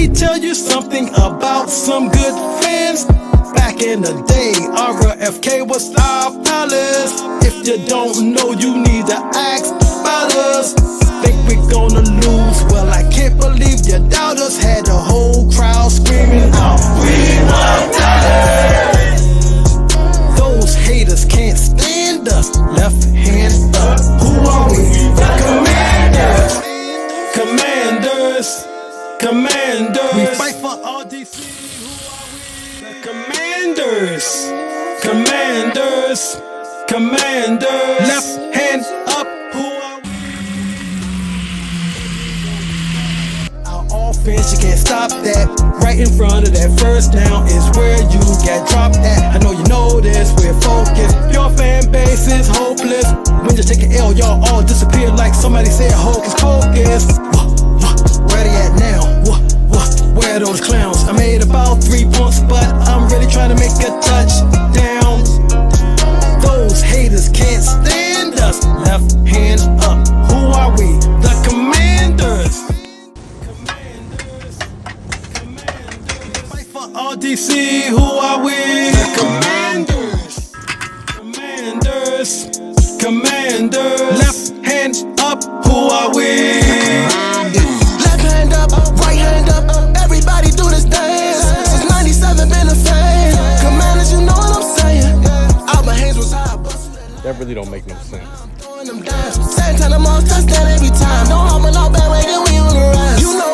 me tell you something about some good friends. Back in the day, RFK was our palace. If you don't know, you need to ask about us. Think we're gonna lose? Well, I can't believe you doubt us. Had the whole crowd screaming out, "We want Dallas!" Those haters can't stand us. Left hand up. Who are we? The Commanders. Commanders. Commanders. We fight for RDC. Who are we? The Commanders. Commanders. Commanders. Left hand up. Who are we? Our offense, you can't stop that. Right in front of that first down is where you get dropped at. I know you know this, we're focused. Your fan base is hopeless. When you take an L, y'all all disappear like somebody said hocus pocus. Where they at now? Where are those clowns? I made about 3 points, but I'm really trying to make a touchdown. Those haters can't stand us. Left hand up. Who are we? The Commanders. Commanders. Commanders. Fight for RDC. Who are we? The Commanders. Commanders. Commanders. Left hand up. Who are we? Left hand up, right hand up. Everybody do this dance. Since 97 been a fan. Commanders, you know what I'm saying. Out my hands was high. That really don't make no sense. Same time, I'm all touchdown every time. Don't hop on no bad way, then we on the rise. You know